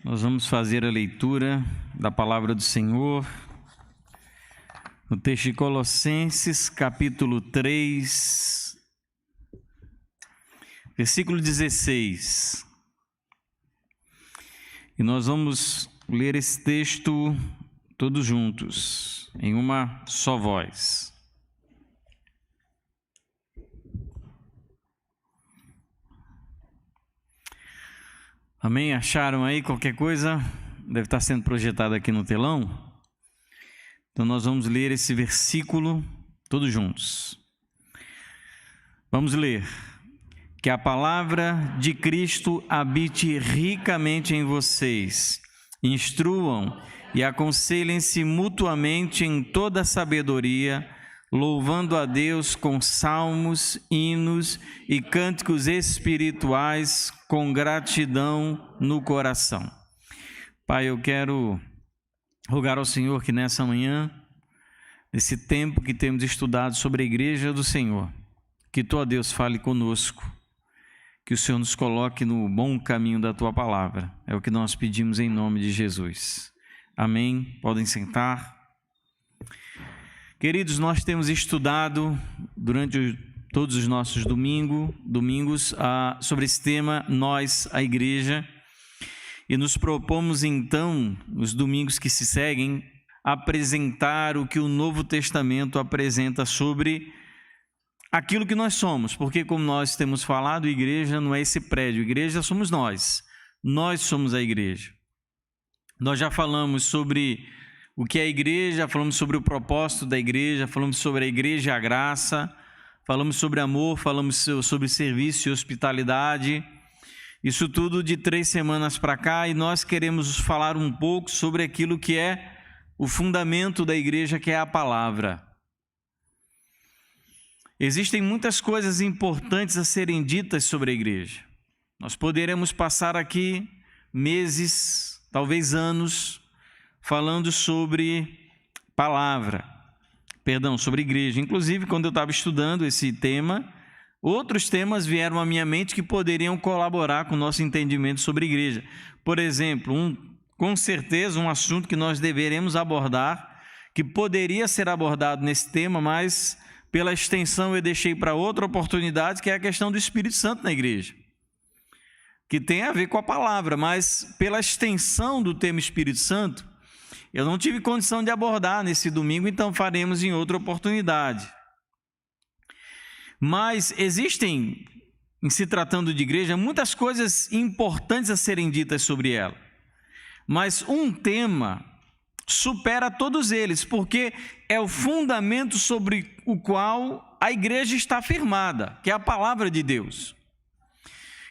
Nós vamos fazer a leitura da palavra do Senhor no texto de Colossenses, capítulo 3, versículo 16. E nós vamos ler esse texto todos juntos, em uma só voz. Amém? Acharam aí? Qualquer coisa deve estar sendo projetado aqui no telão. Então nós vamos ler esse versículo todos juntos. Vamos ler. Que a palavra de Cristo habite ricamente em vocês. Instruam e aconselhem-se mutuamente em toda sabedoria, louvando a Deus com salmos, hinos e cânticos espirituais com gratidão no coração. Pai, eu quero rogar ao Senhor que nessa manhã, nesse tempo que temos estudado sobre a igreja do Senhor, que Tu, ó Deus, fale conosco, que o Senhor nos coloque no bom caminho da Tua palavra. É o que nós pedimos em nome de Jesus. Amém? Podem sentar. Queridos, nós temos estudado durante todos os nossos domingos sobre esse tema, nós, a igreja, e nos propomos então, nos domingos que se seguem, apresentar o que o Novo Testamento apresenta sobre aquilo que nós somos, porque como nós temos falado, igreja não é esse prédio, igreja somos nós somos a igreja. Nós já falamos sobre o que é a igreja, falamos sobre o propósito da igreja, falamos sobre a igreja e a graça, falamos sobre amor, falamos sobre serviço e hospitalidade, isso tudo de 3 semanas para cá, e nós queremos falar um pouco sobre aquilo que é o fundamento da igreja, que é a palavra. Existem muitas coisas importantes a serem ditas sobre a igreja. Nós poderemos passar aqui meses, talvez anos, falando sobre sobre igreja. Inclusive, quando eu estava estudando esse tema, outros temas vieram à minha mente que poderiam colaborar com o nosso entendimento sobre igreja. Por exemplo, com certeza um assunto que nós deveremos abordar, que poderia ser abordado nesse tema, mas pela extensão eu deixei para outra oportunidade, que é a questão do Espírito Santo na igreja, que tem a ver com a palavra, mas pela extensão do tema Espírito Santo, eu não tive condição de abordar nesse domingo, então faremos em outra oportunidade. Mas existem, em se tratando de igreja, muitas coisas importantes a serem ditas sobre ela. Mas um tema supera todos eles, porque é o fundamento sobre o qual a igreja está firmada, que é a palavra de Deus.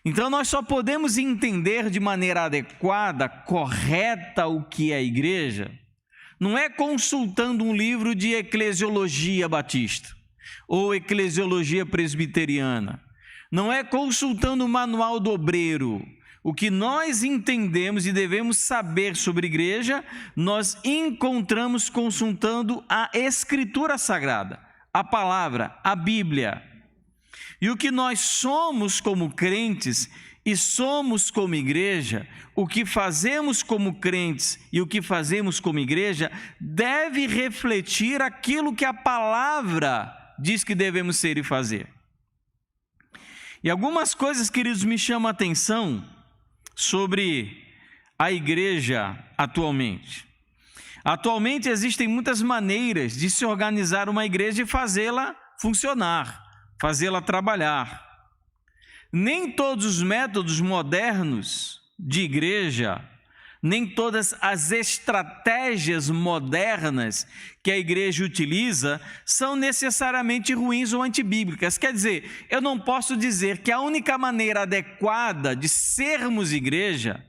Então nós só podemos entender de maneira adequada, correta, o que é a igreja, não é consultando um livro de eclesiologia batista ou eclesiologia presbiteriana, não é consultando o manual do obreiro. O que nós entendemos e devemos saber sobre igreja, nós encontramos consultando a Escritura Sagrada, a palavra, a Bíblia. E o que nós somos como crentes e somos como igreja, o que fazemos como crentes e o que fazemos como igreja, deve refletir aquilo que a palavra diz que devemos ser e fazer. E algumas coisas, queridos, me chamam a atenção sobre a igreja atualmente. Atualmente existem muitas maneiras de se organizar uma igreja e fazê-la funcionar, fazê-la trabalhar. Nem todos os métodos modernos de igreja, nem todas as estratégias modernas que a igreja utiliza são necessariamente ruins ou antibíblicas. Quer dizer, eu não posso dizer que a única maneira adequada de sermos igreja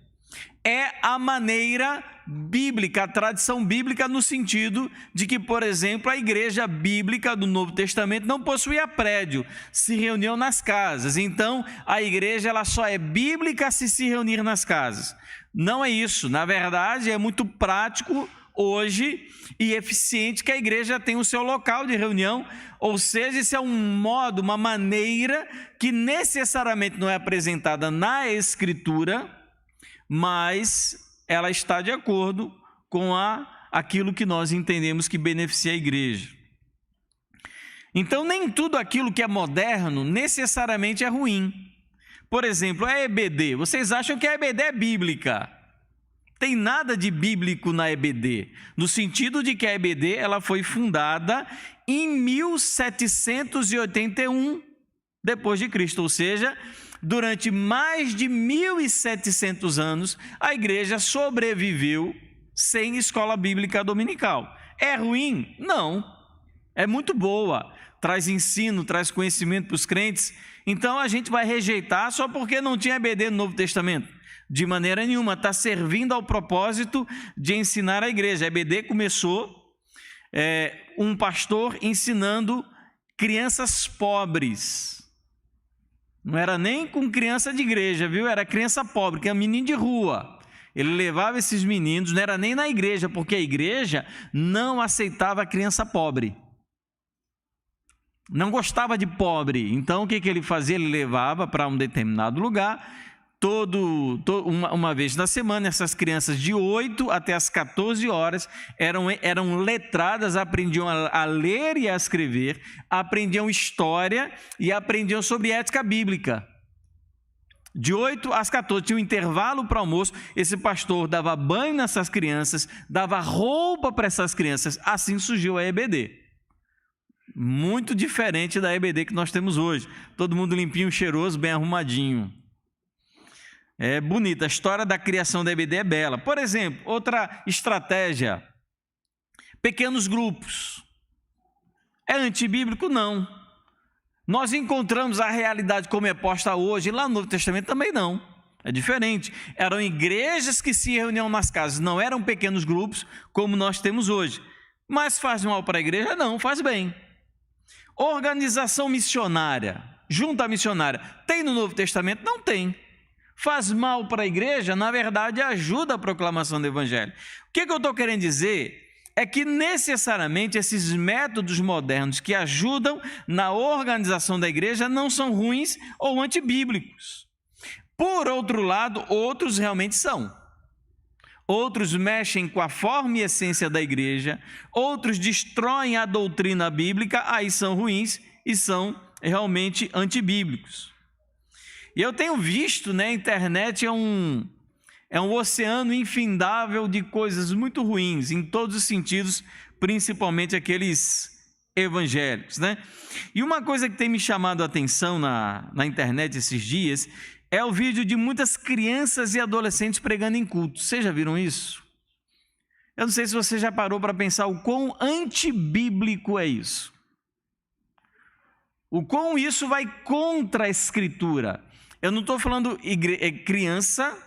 é a maneira bíblica, a tradição bíblica, no sentido de que, por exemplo, a igreja bíblica do Novo Testamento não possuía prédio, se reuniam nas casas. Então, a igreja ela só é bíblica se reunir nas casas. Não é isso. Na verdade, é muito prático hoje e eficiente que a igreja tenha o seu local de reunião, ou seja, isso é um modo, uma maneira que necessariamente não é apresentada na Escritura, mas ela está de acordo com aquilo que nós entendemos que beneficia a igreja. Então, nem tudo aquilo que é moderno necessariamente é ruim. Por exemplo, a EBD. Vocês acham que a EBD é bíblica? Tem nada de bíblico na EBD, no sentido de que a EBD ela foi fundada em 1781 depois de Cristo, ou seja, durante mais de 1700 anos, a igreja sobreviveu sem escola bíblica dominical. É ruim? Não. É muito boa. Traz ensino, traz conhecimento para os crentes. Então a gente vai rejeitar só porque não tinha EBD no Novo Testamento? De maneira nenhuma. Está servindo ao propósito de ensinar a igreja. A EBD começou um pastor ensinando crianças pobres. Não era nem com criança de igreja, viu? Era criança pobre, que é um menino de rua. Ele levava esses meninos, não era nem na igreja, porque a igreja não aceitava a criança pobre. Não gostava de pobre. Então, o que ele fazia? Ele levava para um determinado lugar, uma vez na semana. Essas crianças de 8 até as 14 horas eram letradas, aprendiam a ler e a escrever, aprendiam história e aprendiam sobre ética bíblica. De 8 às 14, tinha um intervalo para almoço. Esse pastor dava banho nessas crianças, dava roupa para essas crianças. Assim surgiu a EBD. Muito diferente da EBD que nós temos hoje. Todo mundo limpinho, cheiroso, bem arrumadinho. É bonita. A história da criação da EBD é bela. Por exemplo, outra estratégia: pequenos grupos. É antibíblico? Não. Nós encontramos a realidade como é posta hoje, lá no Novo Testamento também não. É diferente. Eram igrejas que se reuniam nas casas, não eram pequenos grupos como nós temos hoje. Mas faz mal para a igreja? Não, faz bem. Organização missionária, junta missionária, tem no Novo Testamento? Não tem. Faz mal para a igreja? Na verdade, ajuda a proclamação do evangelho. O que eu estou querendo dizer é que necessariamente esses métodos modernos que ajudam na organização da igreja não são ruins ou antibíblicos. Por outro lado, outros realmente são. Outros mexem com a forma e essência da igreja, outros destroem a doutrina bíblica, aí são ruins e são realmente antibíblicos. E eu tenho visto, né, a internet é um oceano infindável de coisas muito ruins, em todos os sentidos, principalmente aqueles evangélicos, né? E uma coisa que tem me chamado a atenção na internet esses dias é o vídeo de muitas crianças e adolescentes pregando em culto. Vocês já viram isso? Eu não sei se você já parou para pensar o quão antibíblico é isso. O quão isso vai contra a Escritura. Eu não estou falando criança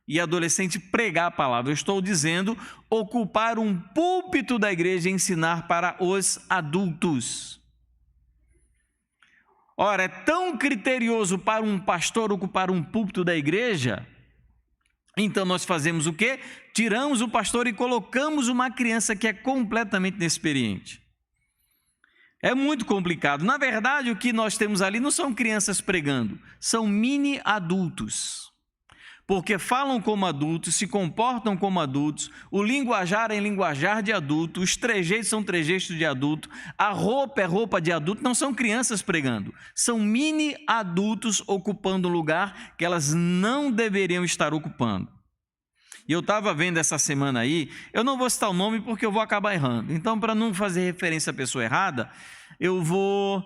e adolescente pregar a palavra. Eu estou dizendo ocupar um púlpito da igreja e ensinar para os adultos. Ora, é tão criterioso para um pastor ocupar um púlpito da igreja, então nós fazemos o quê? Tiramos o pastor e colocamos uma criança que é completamente inexperiente. É muito complicado. Na verdade, o que nós temos ali não são crianças pregando, são mini adultos. Porque falam como adultos, se comportam como adultos, o linguajar é linguajar de adulto, os trejeitos são trejeitos de adulto, a roupa é roupa de adulto, não são crianças pregando, são mini adultos ocupando um lugar que elas não deveriam estar ocupando. E eu estava vendo essa semana aí, eu não vou citar o nome porque eu vou acabar errando, então para não fazer referência à pessoa errada, eu vou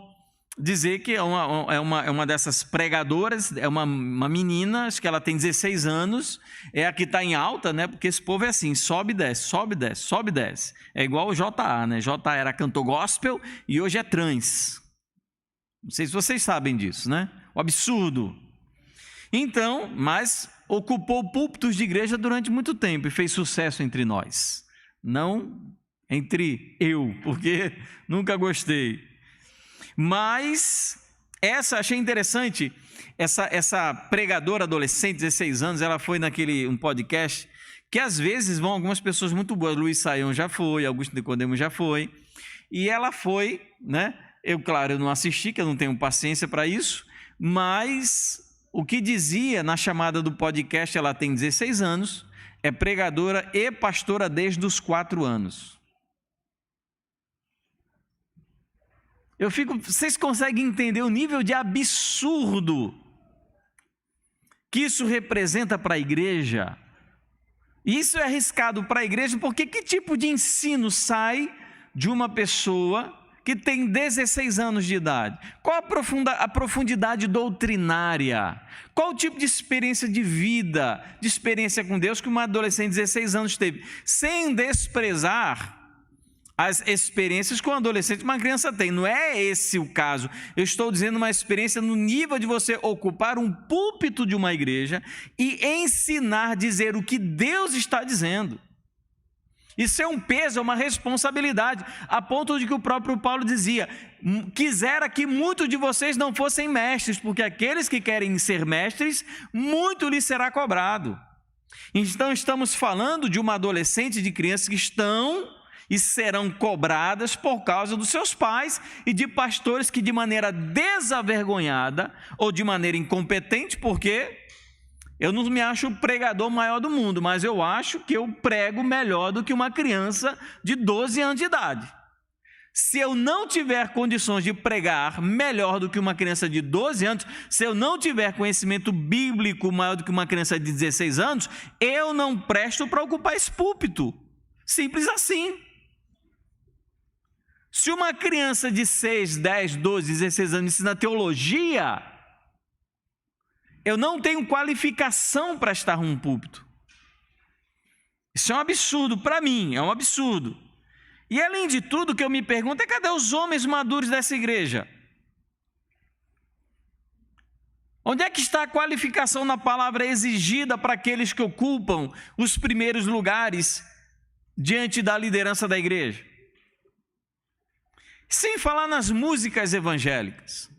dizer que é uma dessas pregadoras, é uma menina, acho que ela tem 16 anos, é a que está em alta, né? Porque esse povo é assim, sobe e desce, sobe e desce, sobe e desce. É igual o J.A., né? J.A. era cantor gospel e hoje é trans. Não sei se vocês sabem disso, né? O absurdo. Então, mas ocupou púlpitos de igreja durante muito tempo e fez sucesso entre nós. Não entre eu, porque nunca gostei. Mas achei interessante, essa pregadora adolescente, 16 anos, ela foi um podcast, que às vezes vão algumas pessoas muito boas, Luiz Saião já foi, Augusto Nicodemo já foi, e ela foi, né? Eu não assisti, que eu não tenho paciência para isso, mas o que dizia na chamada do podcast, ela tem 16 anos, é pregadora e pastora desde os 4 anos. Vocês conseguem entender o nível de absurdo que isso representa para a igreja? Isso é arriscado para a igreja porque que tipo de ensino sai de uma pessoa que tem 16 anos de idade? Qual a profundidade doutrinária? Qual o tipo de experiência de vida, de experiência com Deus que uma adolescente de 16 anos teve? Sem desprezar as experiências que um adolescente, uma criança tem. Não é esse o caso. Eu estou dizendo uma experiência no nível de você ocupar um púlpito de uma igreja e ensinar, dizer o que Deus está dizendo. Isso é um peso, é uma responsabilidade, a ponto de que o próprio Paulo dizia: quisera que muitos de vocês não fossem mestres, porque aqueles que querem ser mestres, muito lhes será cobrado. Então estamos falando de uma adolescente, de crianças que estão e serão cobradas por causa dos seus pais e de pastores que de maneira desavergonhada ou de maneira incompetente, porque eu não me acho o pregador maior do mundo, mas eu acho que eu prego melhor do que uma criança de 12 anos de idade. Se eu não tiver condições de pregar melhor do que uma criança de 12 anos, se eu não tiver conhecimento bíblico maior do que uma criança de 16 anos, eu não presto para ocupar esse púlpito. Simples assim. Se uma criança de 6, 10, 12, 16 anos ensina teologia, eu não tenho qualificação para estar num púlpito. Isso é um absurdo para mim, é um absurdo. E além de tudo, o que eu me pergunto é: cadê os homens maduros dessa igreja? Onde é que está a qualificação na palavra exigida para aqueles que ocupam os primeiros lugares diante da liderança da igreja? Sem falar nas músicas evangélicas.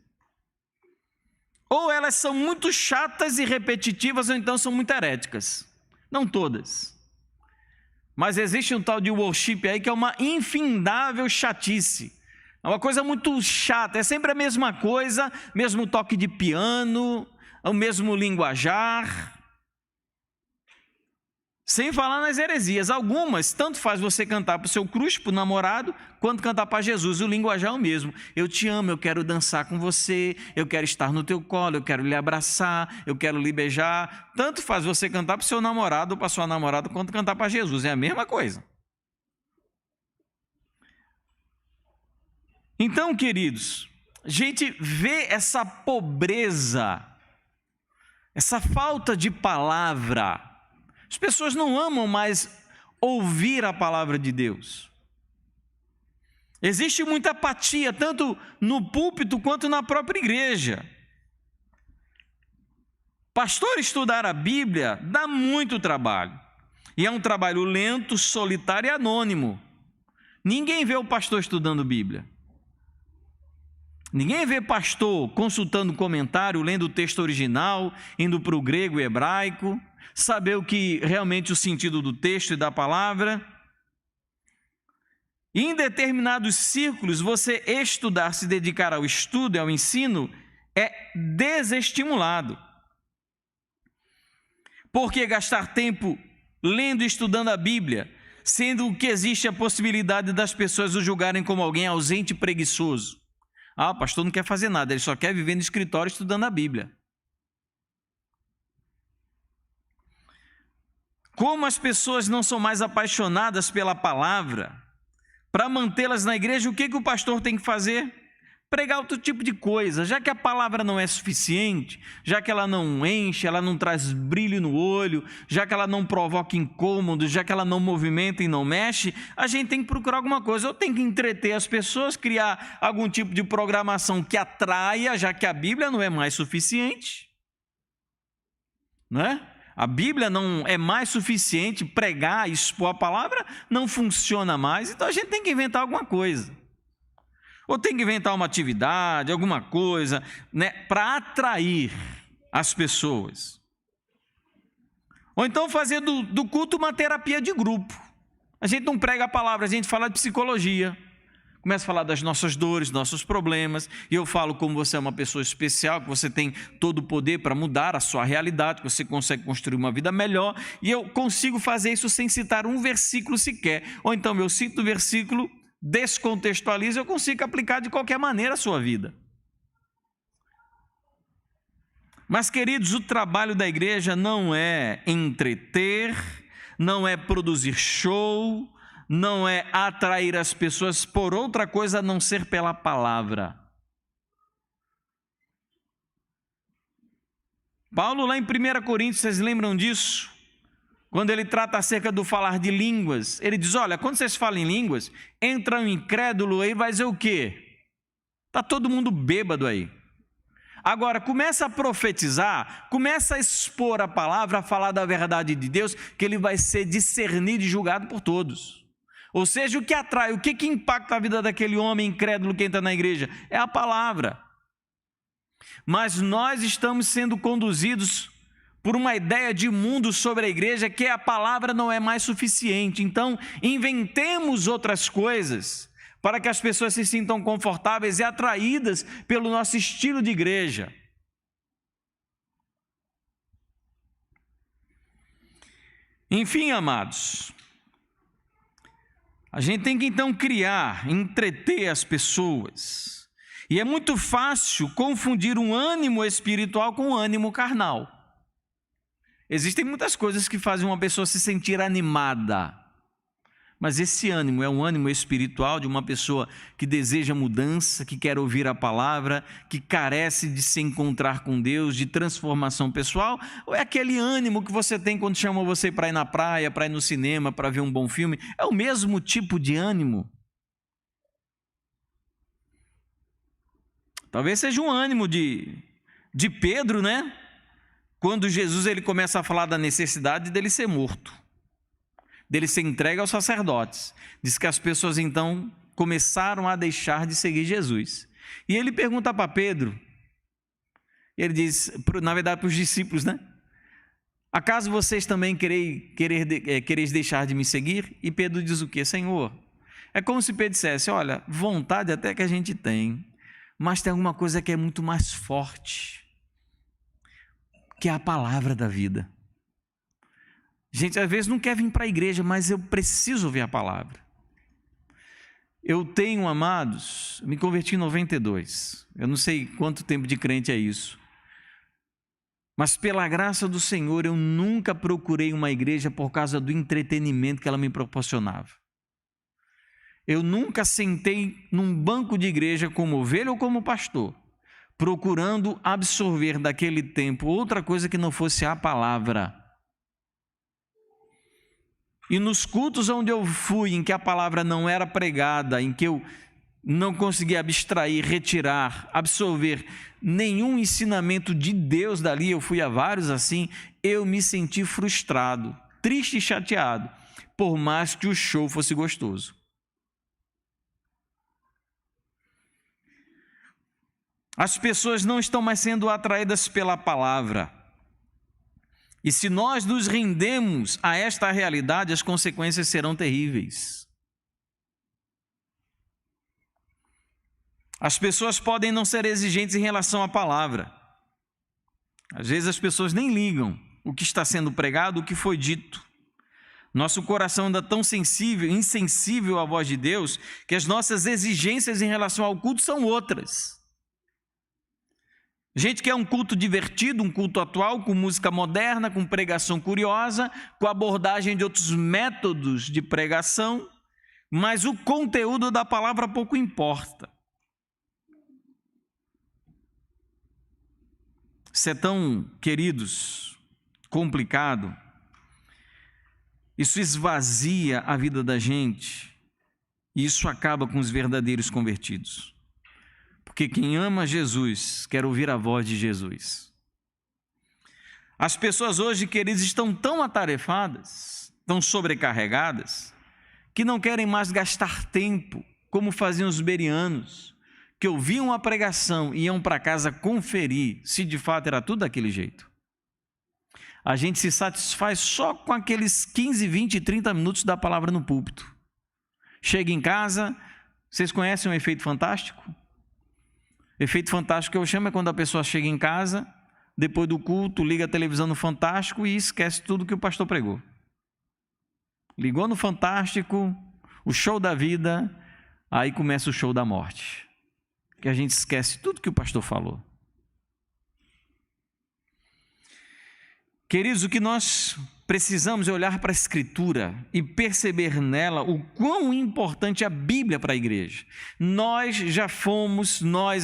Ou elas são muito chatas e repetitivas, ou então são muito heréticas. Não todas. Mas existe um tal de worship aí que é uma infindável chatice. É uma coisa muito chata, é sempre a mesma coisa, mesmo toque de piano, o mesmo linguajar. Sem falar nas heresias. Algumas, tanto faz você cantar para o seu crush, para o namorado, quanto cantar para Jesus. O linguajar é o mesmo. Eu te amo, eu quero dançar com você, eu quero estar no teu colo, eu quero lhe abraçar, eu quero lhe beijar. Tanto faz você cantar para o seu namorado ou para a sua namorada, quanto cantar para Jesus. É a mesma coisa. Então, queridos, a gente vê essa pobreza, essa falta de palavra. As pessoas não amam mais ouvir a palavra de Deus. Existe muita apatia, tanto no púlpito quanto na própria igreja. Pastor, estudar a Bíblia dá muito trabalho. E é um trabalho lento, solitário e anônimo. Ninguém vê o pastor estudando Bíblia. Ninguém vê pastor consultando comentário, lendo o texto original, indo para o grego e hebraico, saber o que realmente o sentido do texto e da palavra. E em determinados círculos, você estudar, se dedicar ao estudo e ao ensino, é desestimulado. Porque gastar tempo lendo e estudando a Bíblia, sendo que existe a possibilidade das pessoas o julgarem como alguém ausente e preguiçoso? Ah, o pastor não quer fazer nada, ele só quer viver no escritório estudando a Bíblia. Como as pessoas não são mais apaixonadas pela palavra, para mantê-las na igreja, o que o pastor tem que fazer? Pregar outro tipo de coisa. Já que a palavra não é suficiente, já que ela não enche, ela não traz brilho no olho, já que ela não provoca incômodo, já que ela não movimenta e não mexe, a gente tem que procurar alguma coisa. Ou tem que entreter as pessoas, criar algum tipo de programação que atraia, já que a Bíblia não é mais suficiente, não é? A Bíblia não é mais suficiente, pregar, expor a palavra não funciona mais, então a gente tem que inventar alguma coisa. Ou tem que inventar uma atividade, alguma coisa, né, para atrair as pessoas. Ou então fazer do culto uma terapia de grupo. A gente não prega a palavra, a gente fala de psicologia. Começa a falar das nossas dores, nossos problemas, e eu falo como você é uma pessoa especial, que você tem todo o poder para mudar a sua realidade, que você consegue construir uma vida melhor, e eu consigo fazer isso sem citar um versículo sequer. Ou então eu cito o versículo, descontextualizo, eu consigo aplicar de qualquer maneira a sua vida. Mas, queridos, o trabalho da igreja não é entreter, não é produzir show, não é atrair as pessoas por outra coisa a não ser pela palavra. Paulo, lá em 1 Coríntios, vocês lembram disso? Quando ele trata acerca do falar de línguas, ele diz, olha, quando vocês falam em línguas, entra um incrédulo aí, vai dizer o quê? Está todo mundo bêbado aí. Agora, começa a profetizar, começa a expor a palavra, a falar da verdade de Deus, que ele vai ser discernido e julgado por todos. Ou seja, o que atrai, o que impacta a vida daquele homem incrédulo que entra na igreja? É a palavra. Mas nós estamos sendo conduzidos por uma ideia de mundo sobre a igreja, que a palavra não é mais suficiente. Então, inventemos outras coisas para que as pessoas se sintam confortáveis e atraídas pelo nosso estilo de igreja. Enfim, amados, a gente tem que então criar, entreter as pessoas. E é muito fácil confundir um ânimo espiritual com um ânimo carnal. Existem muitas coisas que fazem uma pessoa se sentir animada. Mas esse ânimo é um ânimo espiritual de uma pessoa que deseja mudança, que quer ouvir a palavra, que carece de se encontrar com Deus, de transformação pessoal? Ou é aquele ânimo que você tem quando chamam você para ir na praia, para ir no cinema, para ver um bom filme? É o mesmo tipo de ânimo? Talvez seja um ânimo de Pedro, né? Quando Jesus ele começa a falar da necessidade dele ser morto, dele ser entregue aos sacerdotes. Diz que as pessoas então começaram a deixar de seguir Jesus. E ele pergunta para Pedro, ele diz, na verdade para os discípulos, né? Acaso vocês também quereis deixar de me seguir? E Pedro diz o quê? Senhor, é como se Pedro dissesse, olha, vontade até que a gente tem, mas tem alguma coisa que é muito mais forte, que é a palavra da vida. Gente, às vezes não quer vir para a igreja, mas eu preciso ouvir a palavra. Eu tenho, amados, me converti em 92. Eu não sei quanto tempo de crente é isso. Mas pela graça do Senhor, eu nunca procurei uma igreja por causa do entretenimento que ela me proporcionava. Eu nunca sentei num banco de igreja como ovelha ou como pastor, procurando absorver daquele tempo outra coisa que não fosse a palavra. E nos cultos onde eu fui, em que a palavra não era pregada, em que eu não conseguia abstrair, retirar, absorver nenhum ensinamento de Deus dali, eu fui a vários assim, eu me senti frustrado, triste e chateado, por mais que o show fosse gostoso. As pessoas não estão mais sendo atraídas pela palavra. E se nós nos rendemos a esta realidade, as consequências serão terríveis. As pessoas podem não ser exigentes em relação à palavra. Às vezes as pessoas nem ligam o que está sendo pregado, o que foi dito. Nosso coração anda tão sensível, insensível à voz de Deus, que as nossas exigências em relação ao culto são outras. Gente quer um culto divertido, um culto atual, com música moderna, com pregação curiosa, com abordagem de outros métodos de pregação, mas o conteúdo da palavra pouco importa. Isso é tão, queridos, complicado. Isso esvazia a vida da gente e isso acaba com os verdadeiros convertidos. Porque quem ama Jesus quer ouvir a voz de Jesus. As pessoas hoje, queridos, estão tão atarefadas, tão sobrecarregadas, que não querem mais gastar tempo, como faziam os bereanos, que ouviam a pregação e iam para casa conferir se de fato era tudo daquele jeito. A gente se satisfaz só com aqueles 15, 20, 30 minutos da palavra no púlpito. Chega em casa, Vocês conhecem o efeito fantástico? Efeito fantástico que eu chamo é quando a pessoa chega em casa, depois do culto, liga a televisão no Fantástico e esquece tudo que o pastor pregou. Ligou no Fantástico, o show da vida, aí começa o show da morte. Que a gente esquece tudo que o pastor falou. Queridos, o que nós precisamos é olhar para a Escritura e perceber nela o quão importante é a Bíblia para a igreja. Nós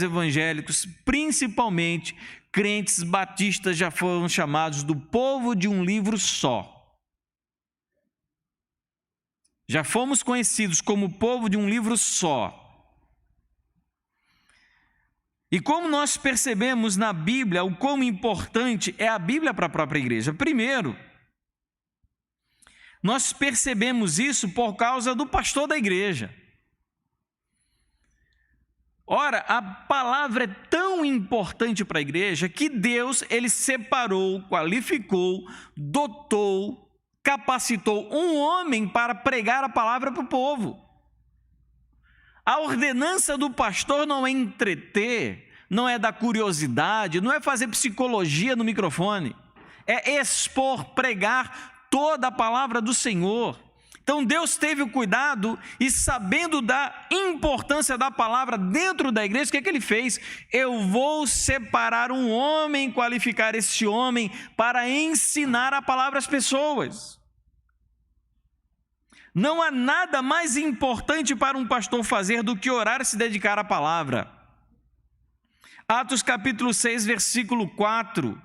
evangélicos, principalmente crentes batistas, já foram chamados do povo de um livro só. Já fomos conhecidos como povo de um livro só. E como nós percebemos na Bíblia o quão importante é a Bíblia para a própria igreja? Primeiro, nós percebemos isso por causa do pastor da igreja. Ora, a palavra é tão importante para a igreja que Deus, Ele separou, qualificou, dotou, capacitou um homem para pregar a palavra para o povo. A ordenança do pastor não é entreter, não é dar curiosidade, não é fazer psicologia no microfone, é expor, pregar toda a palavra do Senhor. Então Deus teve o cuidado e, sabendo da importância da palavra dentro da igreja, o que é que Ele fez? Eu vou separar um homem, qualificar esse homem para ensinar a palavra às pessoas. Não há nada mais importante para um pastor fazer do que orar e se dedicar à palavra. Atos capítulo 6, versículo 4,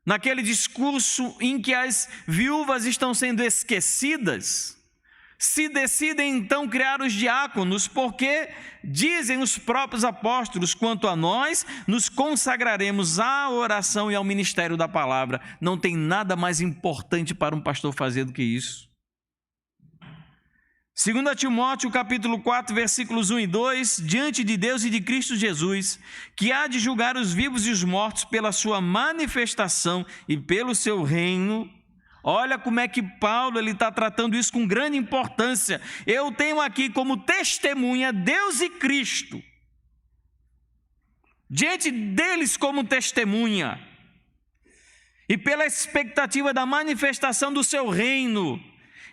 naquele discurso em que as viúvas estão sendo esquecidas, se decidem então criar os diáconos, porque dizem os próprios apóstolos: quanto a nós, nos consagraremos à oração e ao ministério da palavra. Não tem nada mais importante para um pastor fazer do que isso. 2 Timóteo capítulo 4, versículos 1 e 2, diante de Deus e de Cristo Jesus, que há de julgar os vivos e os mortos pela sua manifestação e pelo seu reino. Olha como é que Paulo está tratando isso com grande importância. Eu tenho aqui como testemunha Deus e Cristo, diante deles como testemunha, e pela expectativa da manifestação do seu reino.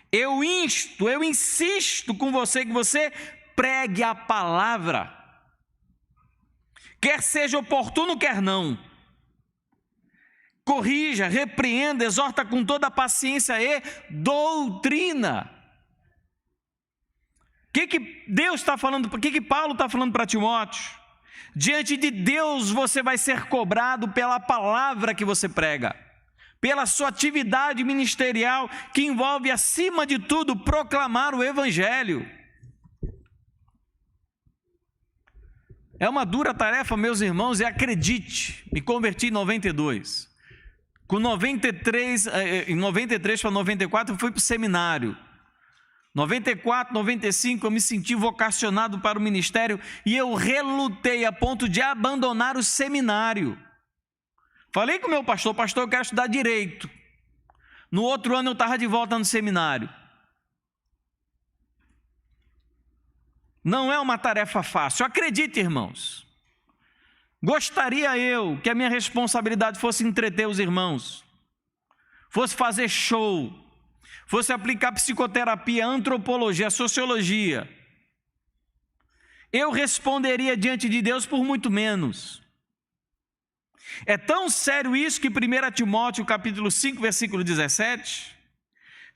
Eu insisto com você que você pregue a palavra, quer seja oportuno, quer não. Corrija, repreenda, exorta com toda a paciência e doutrina. O que Deus está falando, o que Paulo está falando para Timóteo? Diante de Deus você vai ser cobrado pela palavra que você prega, pela sua atividade ministerial, que envolve, acima de tudo, proclamar o Evangelho. É uma dura tarefa, meus irmãos, e acredite, me converti em 92. Com 93 para 94 eu fui para o seminário. 94, 95 eu me senti vocacionado para o ministério e eu relutei a ponto de abandonar o seminário. Falei com o meu pastor: pastor, eu quero estudar direito. No outro ano eu estava de volta no seminário. Não é uma tarefa fácil, acredite, irmãos. Gostaria eu que a minha responsabilidade fosse entreter os irmãos, fosse fazer show, fosse aplicar psicoterapia, antropologia, sociologia. Eu responderia diante de Deus por muito menos. É tão sério isso que 1 Timóteo capítulo 5, versículo 17,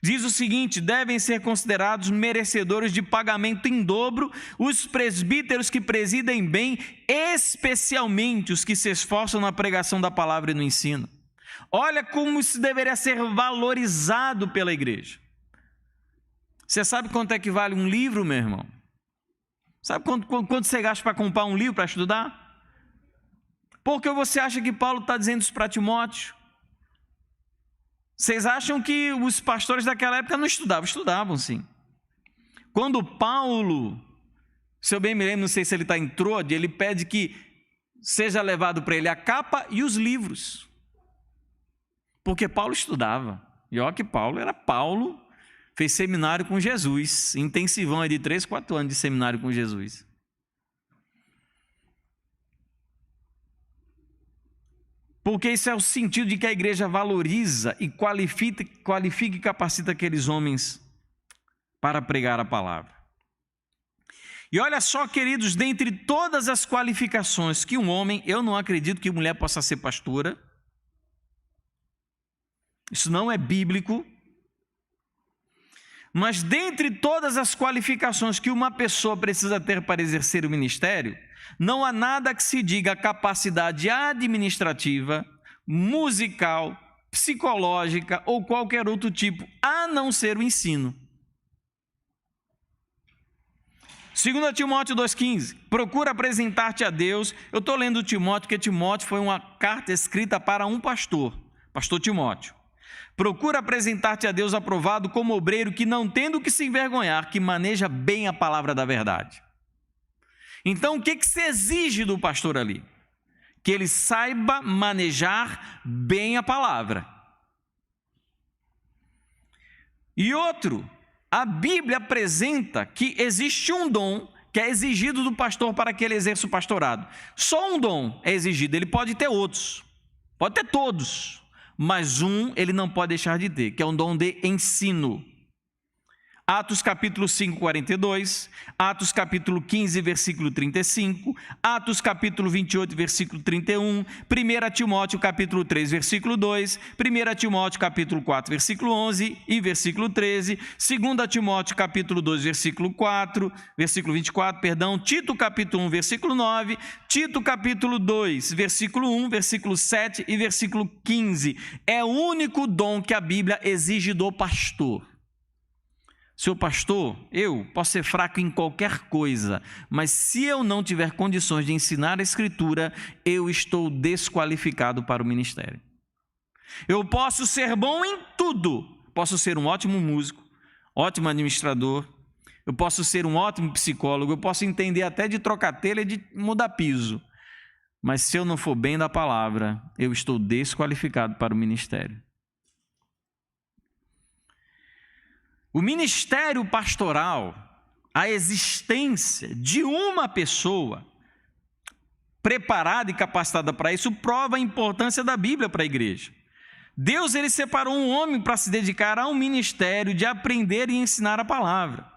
diz o seguinte: devem ser considerados merecedores de pagamento em dobro os presbíteros que presidem bem, especialmente os que se esforçam na pregação da palavra e no ensino. Olha como isso deveria ser valorizado pela igreja. Você sabe quanto é que vale um livro, meu irmão? Sabe quanto você gasta para comprar um livro para estudar? Por que você acha que Paulo está dizendo isso para Timóteo? Vocês acham que os pastores daquela época não estudavam? Estudavam, sim. Quando Paulo, se eu bem me lembro, não sei se ele está em Trode, ele pede que seja levado para ele a capa e os livros. Porque Paulo estudava. E olha que Paulo era Paulo fez seminário com Jesus, intensivão aí de 3, 4 anos de seminário com Jesus. Porque isso é o sentido de que a igreja valoriza e qualifica e capacita aqueles homens para pregar a palavra. E olha só, queridos, dentre todas as qualificações que um homem, eu não acredito que mulher possa ser pastora, isso não é bíblico, mas dentre todas as qualificações que uma pessoa precisa ter para exercer o ministério, não há nada que se diga capacidade administrativa, musical, psicológica ou qualquer outro tipo, a não ser o ensino. 2 Timóteo 2,15, procura apresentar-te a Deus. Eu estou lendo Timóteo, porque Timóteo foi uma carta escrita para um pastor Timóteo. Procura apresentar-te a Deus aprovado como obreiro que não tendo que se envergonhar, que maneja bem a palavra da verdade. Então, o que se exige do pastor ali? Que ele saiba manejar bem a palavra. E outro, a Bíblia apresenta que existe um dom que é exigido do pastor para que ele exerça o pastorado. Só um dom é exigido, ele pode ter outros, pode ter todos, mas um ele não pode deixar de ter, que é um dom de ensino. Atos capítulo 5, 42, Atos capítulo 15, versículo 35, Atos capítulo 28, versículo 31, 1 Timóteo capítulo 3, versículo 2, 1 Timóteo capítulo 4, versículo 11 e versículo 13, 2 Timóteo capítulo 2, versículo 24, Tito capítulo 1, versículo 9, Tito capítulo 2, versículo 1, versículo 7 e versículo 15. É o único dom que a Bíblia exige do pastor. Seu pastor, eu posso ser fraco em qualquer coisa, mas se eu não tiver condições de ensinar a Escritura, eu estou desqualificado para o ministério. Eu posso ser bom em tudo, posso ser um ótimo músico, ótimo administrador, eu posso ser um ótimo psicólogo, eu posso entender até de trocar telha e de mudar piso, mas se eu não for bem da palavra, eu estou desqualificado para o ministério. O ministério pastoral, a existência de uma pessoa preparada e capacitada para isso, prova a importância da Bíblia para a igreja. Deus ele separou um homem para se dedicar a um ministério de aprender e ensinar a palavra.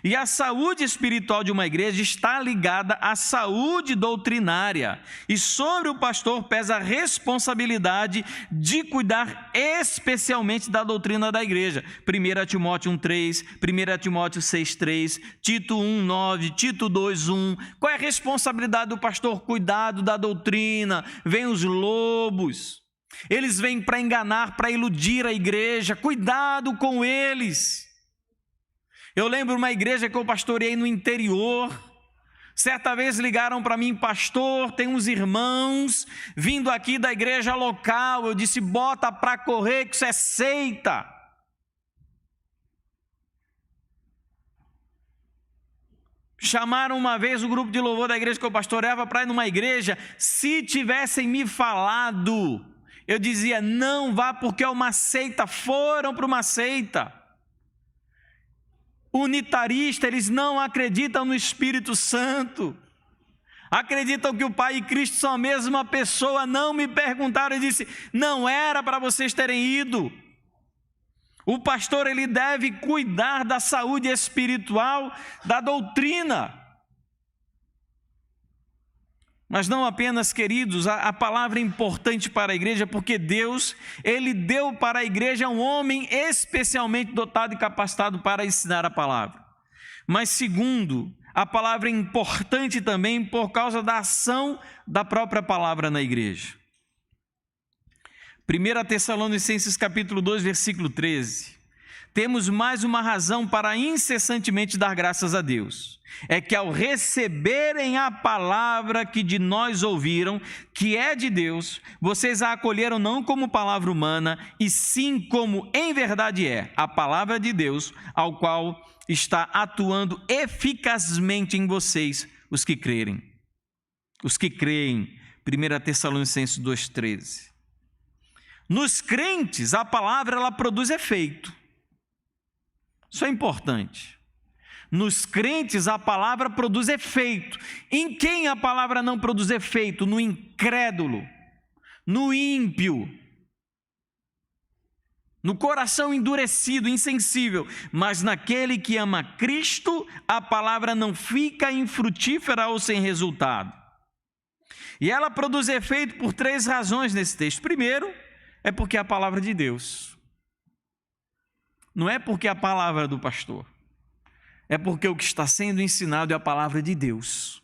E a saúde espiritual de uma igreja está ligada à saúde doutrinária. E sobre o pastor pesa a responsabilidade de cuidar especialmente da doutrina da igreja. 1 Timóteo 1,3, 1 Timóteo 6,3, Tito 1,9, Tito 2,1. Qual é a responsabilidade do pastor? Cuidado da doutrina. Vêm os lobos. Eles vêm para enganar, para iludir a igreja. Cuidado com eles. Eu lembro uma igreja que eu pastoreei no interior, certa vez ligaram para mim, pastor, tem uns irmãos vindo aqui da igreja local, eu disse, bota para correr que isso é seita. Chamaram uma vez o grupo de louvor da igreja que eu pastoreava para ir numa igreja, se tivessem me falado, eu dizia, não vá porque é uma seita, foram para uma seita. Unitarista, eles não acreditam no Espírito Santo, acreditam que o Pai e Cristo são a mesma pessoa, não me perguntaram, eu disse, não era para vocês terem ido. O pastor ele deve cuidar da saúde espiritual, da doutrina. Mas não apenas, queridos, a palavra é importante para a igreja, porque Deus, ele deu para a igreja um homem especialmente dotado e capacitado para ensinar a palavra. Mas segundo, a palavra é importante também por causa da ação da própria palavra na igreja. 1 Tessalonicenses capítulo 2, versículo 13. Temos mais uma razão para incessantemente dar graças a Deus. É que ao receberem a palavra que de nós ouviram, que é de Deus, vocês a acolheram não como palavra humana, e sim como em verdade é, a palavra de Deus, ao qual está atuando eficazmente em vocês, os que crerem. Os que creem, 1 Tessalonicenses 2,13. Nos crentes, a palavra ela produz efeito. Isso é importante. Nos crentes a palavra produz efeito. Em quem a palavra não produz efeito? No incrédulo, no ímpio, no coração endurecido, insensível. Mas naquele que ama Cristo, a palavra não fica infrutífera ou sem resultado. E ela produz efeito por 3 razões nesse texto. Primeiro, é porque é a palavra de Deus. Não é porque é a palavra do pastor. É porque o que está sendo ensinado é a palavra de Deus.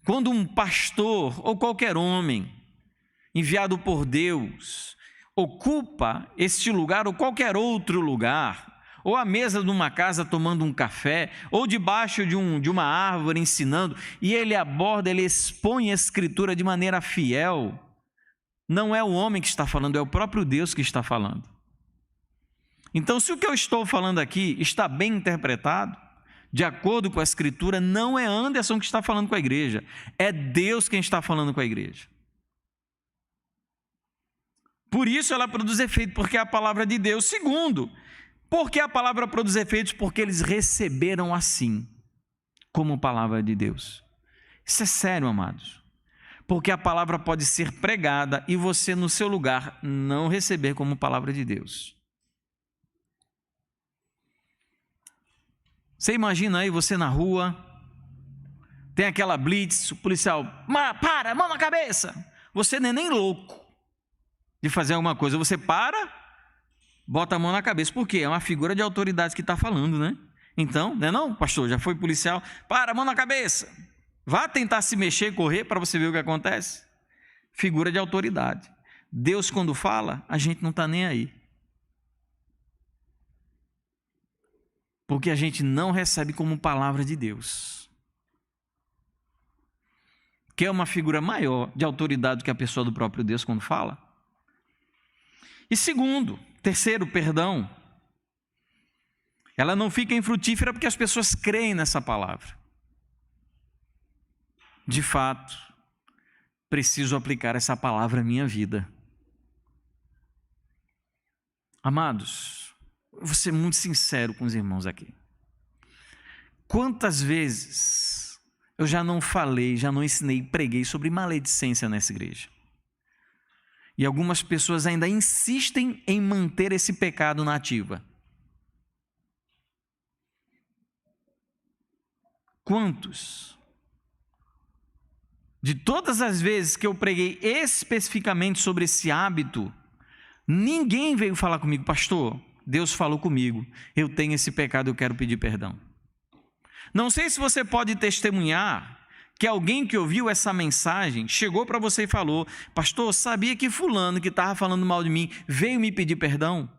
Quando um pastor ou qualquer homem enviado por Deus ocupa este lugar ou qualquer outro lugar, ou à mesa de uma casa tomando um café, ou debaixo de uma árvore ensinando, e ele aborda, ele expõe a Escritura de maneira fiel, não é o homem que está falando, é o próprio Deus que está falando. Então, se o que eu estou falando aqui está bem interpretado, de acordo com a Escritura, não é Anderson que está falando com a igreja, é Deus quem está falando com a igreja. Por isso ela produz efeito, porque é a palavra de Deus. Segundo, porque a palavra produz efeitos, porque eles receberam assim, como palavra de Deus. Isso é sério, amados. Porque a palavra pode ser pregada e você no seu lugar não receber como palavra de Deus. Você imagina aí você na rua, tem aquela blitz, o policial, para, mão na cabeça. Você não é nem louco de fazer alguma coisa, você para, bota a mão na cabeça. Por quê? É uma figura de autoridade que está falando, né? Então, não é não, pastor? Já foi policial, para, mão na cabeça. Vá tentar se mexer, correr, para você ver o que acontece. Figura de autoridade. Deus, quando fala, a gente não está nem aí. Porque a gente não recebe como palavra de Deus. Que é uma figura maior de autoridade que a pessoa do próprio Deus quando fala. E terceiro, perdão. Ela não fica infrutífera porque as pessoas creem nessa palavra. De fato, preciso aplicar essa palavra à minha vida. Amados, vou ser muito sincero com os irmãos aqui. Quantas vezes eu já não falei, já não ensinei, preguei sobre maledicência nessa igreja? E algumas pessoas ainda insistem em manter esse pecado na ativa. Quantos? De todas as vezes que eu preguei especificamente sobre esse hábito, ninguém veio falar comigo, pastor, Deus falou comigo, eu tenho esse pecado, eu quero pedir perdão. Não sei se você pode testemunhar que alguém que ouviu essa mensagem chegou para você e falou, pastor, sabia que fulano que estava falando mal de mim veio me pedir perdão?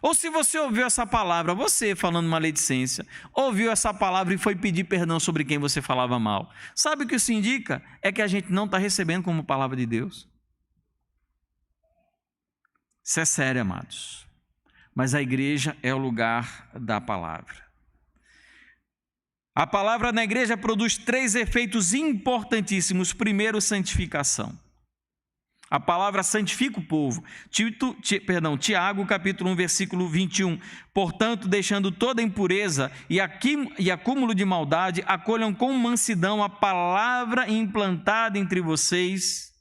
Ou se você ouviu essa palavra, você falando maledicência, ouviu essa palavra e foi pedir perdão sobre quem você falava mal. Sabe o que isso indica? É que a gente não está recebendo como palavra de Deus. Isso é sério, amados. Mas a igreja é o lugar da palavra. A palavra na igreja produz 3 efeitos importantíssimos. Primeiro, santificação. A palavra santifica o povo. Tiago, capítulo 1, versículo 21. Portanto, deixando toda impureza e acúmulo de maldade, acolham com mansidão a palavra implantada entre vocês,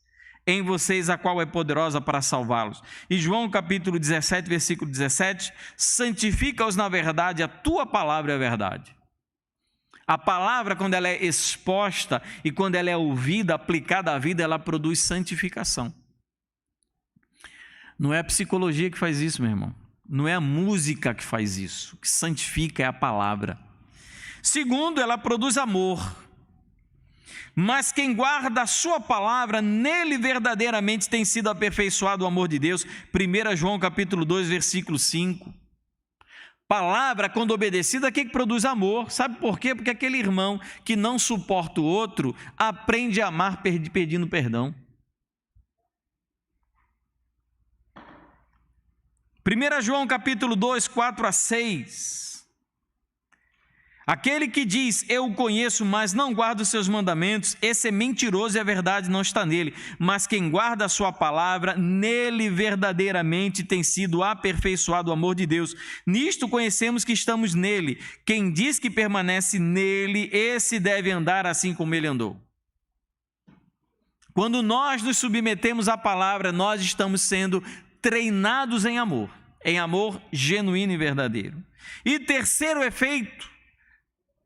em vocês, a qual é poderosa para salvá-los. E João, capítulo 17, versículo 17. Santifica-os na verdade, a tua palavra é a verdade. A palavra, quando ela é exposta e quando ela é ouvida, aplicada à vida, ela produz santificação. Não é a psicologia que faz isso, meu irmão. Não é a música que faz isso. O que santifica é a palavra. Segundo, ela produz amor. Mas quem guarda a sua palavra, nele verdadeiramente tem sido aperfeiçoado o amor de Deus. 1 João capítulo 2, versículo 5. Palavra, quando obedecida, o que produz amor? Sabe por quê? Porque aquele irmão que não suporta o outro, aprende a amar pedindo perdão. 1 João capítulo 2, 4 a 6. Aquele que diz, eu o conheço, mas não guarda os seus mandamentos, esse é mentiroso e a verdade não está nele. Mas quem guarda a sua palavra, nele verdadeiramente tem sido aperfeiçoado o amor de Deus. Nisto conhecemos que estamos nele. Quem diz que permanece nele, esse deve andar assim como ele andou. Quando nós nos submetemos à palavra, nós estamos sendo treinados em amor genuíno e verdadeiro. E terceiro efeito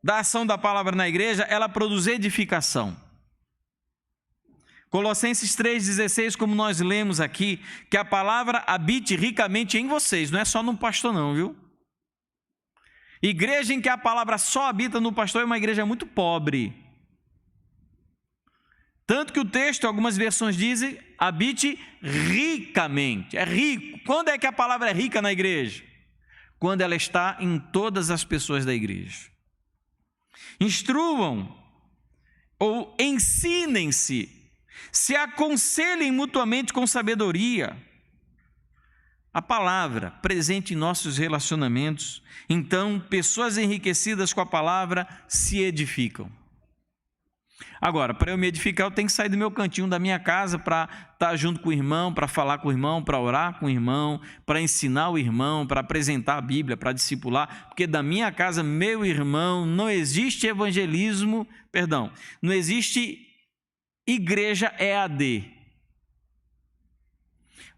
da ação da palavra na igreja, ela produz edificação. Colossenses 3,16, como nós lemos aqui, que a palavra habite ricamente em vocês, não é só no pastor não, viu? Igreja em que a palavra só habita no pastor é uma igreja muito pobre. Tanto que o texto, algumas versões dizem, habite ricamente, é rico. Quando é que a palavra é rica na igreja? Quando ela está em todas as pessoas da igreja. Instruam ou ensinem-se, se aconselhem mutuamente com sabedoria. A palavra presente em nossos relacionamentos, então pessoas enriquecidas com a palavra se edificam. Agora, para eu me edificar, eu tenho que sair do meu cantinho da minha casa para estar junto com o irmão, para falar com o irmão, para orar com o irmão, para ensinar o irmão, para apresentar a Bíblia, para discipular, porque da minha casa, meu irmão, não existe evangelismo, não existe igreja EAD.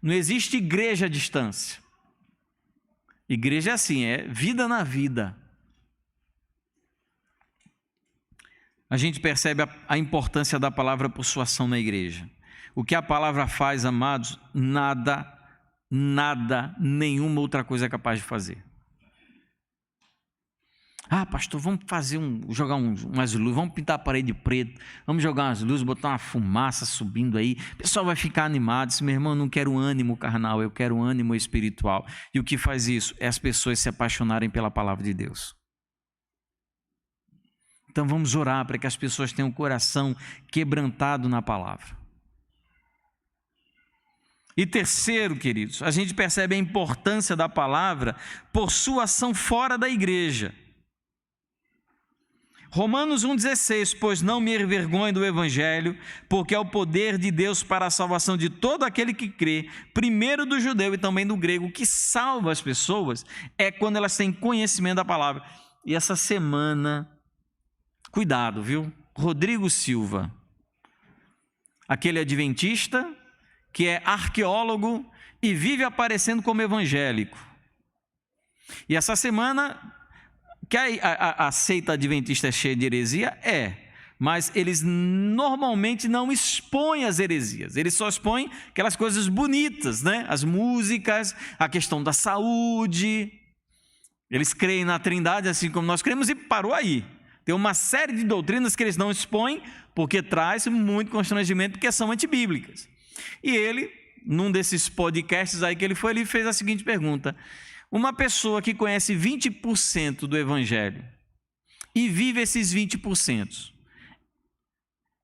Não existe igreja à distância. Igreja é assim, é vida na vida. A gente percebe a importância da palavra por sua ação na igreja. O que a palavra faz, amados, nada, nenhuma outra coisa é capaz de fazer. Ah, pastor, vamos jogar umas luzes, vamos pintar a parede de preto, vamos jogar umas luzes, botar uma fumaça subindo aí, o pessoal vai ficar animado. Diz, meu irmão, eu não quero ânimo carnal, eu quero ânimo espiritual. E o que faz isso? É as pessoas se apaixonarem pela palavra de Deus. Então vamos orar para que as pessoas tenham o coração quebrantado na palavra. E terceiro, queridos, a gente percebe a importância da palavra por sua ação fora da igreja. Romanos 1,16, pois não me envergonho do evangelho, porque é o poder de Deus para a salvação de todo aquele que crê, primeiro do judeu e também do grego. O que salva as pessoas é quando elas têm conhecimento da palavra. E essa semana, cuidado, viu? Rodrigo Silva, aquele adventista que é arqueólogo e vive aparecendo como evangélico. E essa semana, que a seita adventista é cheia de heresia? Mas eles normalmente não expõem as heresias, eles só expõem aquelas coisas bonitas, né? As músicas, a questão da saúde. Eles creem na Trindade assim como nós cremos e parou aí. Tem uma série de doutrinas que eles não expõem porque traz muito constrangimento, porque são antibíblicas. E ele, num desses podcasts aí que ele fez a seguinte pergunta: uma pessoa que conhece 20% do evangelho e vive esses 20%,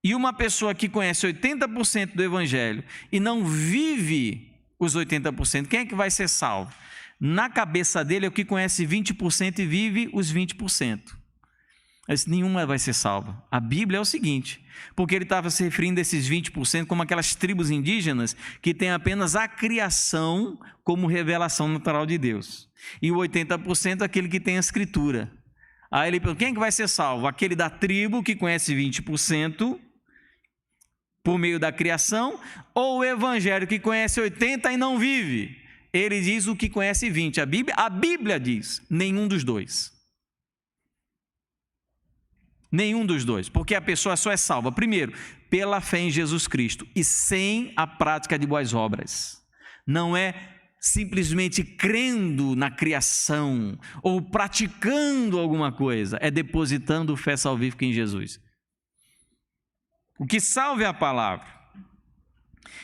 e uma pessoa que conhece 80% do evangelho e não vive os 80%, quem é que vai ser salvo? Na cabeça dele é o que conhece 20% e vive os 20%. Mas nenhuma vai ser salva. A Bíblia é o seguinte, porque ele estava se referindo a esses 20% como aquelas tribos indígenas que têm apenas a criação como revelação natural de Deus. E o 80% é aquele que tem a escritura. Aí ele pergunta, quem é que vai ser salvo? Aquele da tribo que conhece 20% por meio da criação, ou o evangelho que conhece 80% e não vive? Ele diz o que conhece 20%. A Bíblia diz, nenhum dos dois. Nenhum dos dois, porque a pessoa só é salva, primeiro, pela fé em Jesus Cristo e sem a prática de boas obras. Não é simplesmente crendo na criação ou praticando alguma coisa, é depositando fé salvífica em Jesus. O que salva é a palavra.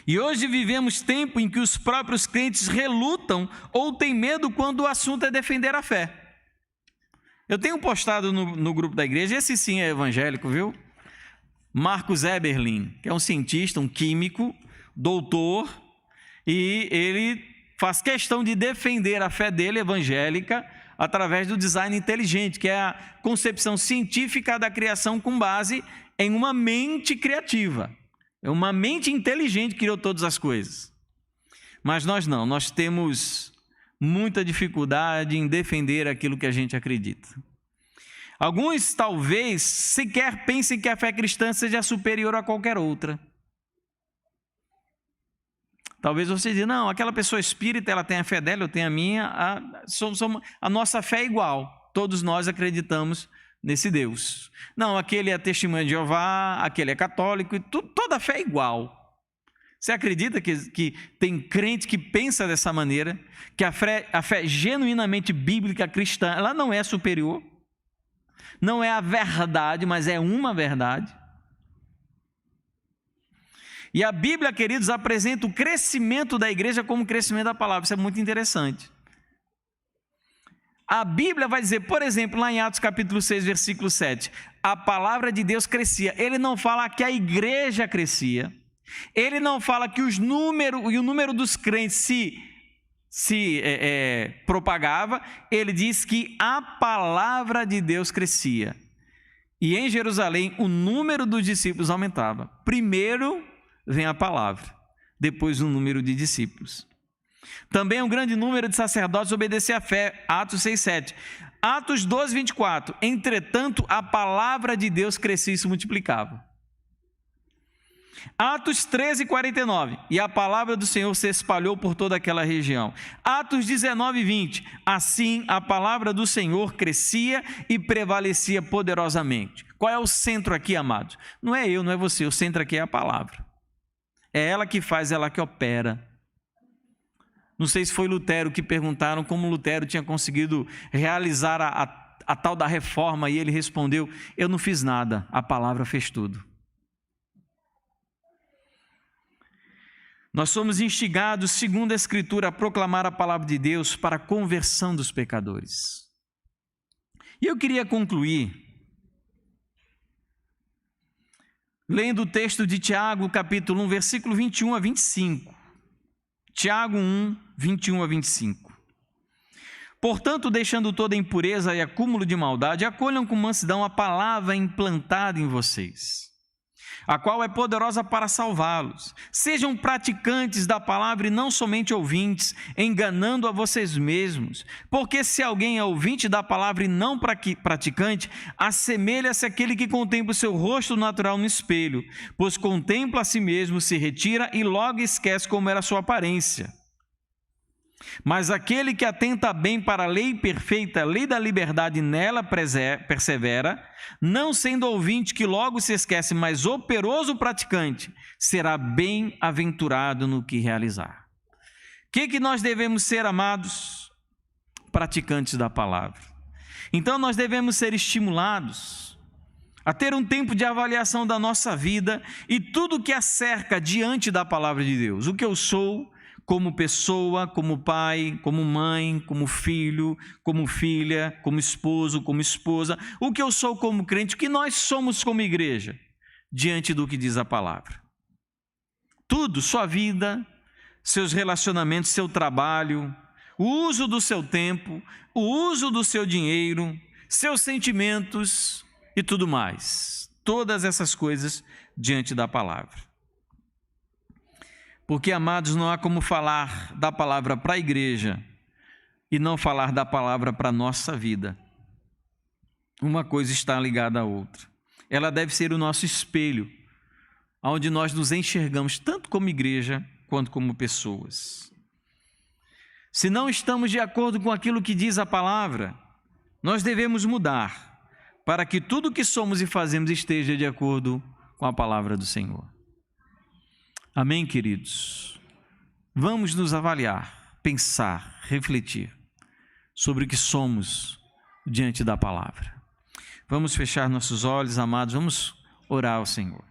E hoje vivemos tempo em que os próprios crentes relutam ou têm medo quando o assunto é defender a fé. Eu tenho postado no grupo da igreja, esse sim é evangélico, viu? Marcos Eberlin, que é um cientista, um químico, doutor, e ele faz questão de defender a fé dele evangélica através do design inteligente, que é a concepção científica da criação com base em uma mente criativa. É uma mente inteligente que criou todas as coisas. Mas nós não, nós temos muita dificuldade em defender aquilo que a gente acredita. Alguns talvez sequer pensem que a fé cristã seja superior a qualquer outra. Talvez você diga, não, aquela pessoa espírita, ela tem a fé dela, eu tenho a minha, a nossa fé é igual. Todos nós acreditamos nesse Deus. Não, aquele é testemunha de Jeová, aquele é católico, e toda a fé é igual. Você acredita que tem crente que pensa dessa maneira? Que a fé genuinamente bíblica cristã, ela não é superior? Não é a verdade, mas é uma verdade? E a Bíblia, queridos, apresenta o crescimento da igreja como o crescimento da palavra. Isso é muito interessante. A Bíblia vai dizer, por exemplo, lá em Atos capítulo 6, versículo 7, a palavra de Deus crescia. Ele não fala que a igreja crescia. Ele não fala que o número dos crentes se propagava. Ele diz que a palavra de Deus crescia. E em Jerusalém o número dos discípulos aumentava. Primeiro vem a palavra, depois o número de discípulos. Também um grande número de sacerdotes obedecia à fé, Atos 6:7. Atos 12:24. Entretanto, a palavra de Deus crescia e se multiplicava. Atos 13:49. E a palavra do Senhor se espalhou por toda aquela região. Atos 19:20. Assim, a palavra do Senhor crescia e prevalecia poderosamente. Qual é o centro aqui, amados? Não é eu, não é você. O centro aqui é a palavra. É ela que faz, ela que opera. Não sei se foi Lutero que perguntaram como Lutero tinha conseguido realizar a tal da reforma, e ele respondeu, eu não fiz nada, a palavra fez tudo. Nós somos instigados, segundo a Escritura, a proclamar a palavra de Deus para a conversão dos pecadores. E eu queria concluir lendo o texto de Tiago, capítulo 1, versículo 21 a 25. Tiago 1, 21 a 25. Portanto, deixando toda impureza e acúmulo de maldade, acolham com mansidão a palavra implantada em vocês, a qual é poderosa para salvá-los. Sejam praticantes da palavra e não somente ouvintes, enganando a vocês mesmos. Porque se alguém é ouvinte da palavra e não praticante, assemelha-se àquele que contempla o seu rosto natural no espelho, pois contempla a si mesmo, se retira e logo esquece como era a sua aparência. Mas aquele que atenta bem para a lei perfeita, a lei da liberdade, nela persevera, não sendo ouvinte que logo se esquece, mas operoso praticante, será bem-aventurado no que realizar. O que nós devemos ser, amados? Praticantes da palavra. Então nós devemos ser estimulados a ter um tempo de avaliação da nossa vida e tudo que a cerca diante da palavra de Deus. O que eu sou como pessoa, como pai, como mãe, como filho, como filha, como esposo, como esposa, o que eu sou como crente, o que nós somos como igreja, diante do que diz a palavra. Tudo, sua vida, seus relacionamentos, seu trabalho, o uso do seu tempo, o uso do seu dinheiro, seus sentimentos e tudo mais. Todas essas coisas diante da palavra. Porque, amados, não há como falar da palavra para a igreja e não falar da palavra para a nossa vida. Uma coisa está ligada à outra. Ela deve ser o nosso espelho, onde nós nos enxergamos tanto como igreja quanto como pessoas. Se não estamos de acordo com aquilo que diz a palavra, nós devemos mudar para que tudo o que somos e fazemos esteja de acordo com a palavra do Senhor. Amém, queridos? Vamos nos avaliar, pensar, refletir sobre o que somos diante da palavra. Vamos fechar nossos olhos, amados, vamos orar ao Senhor.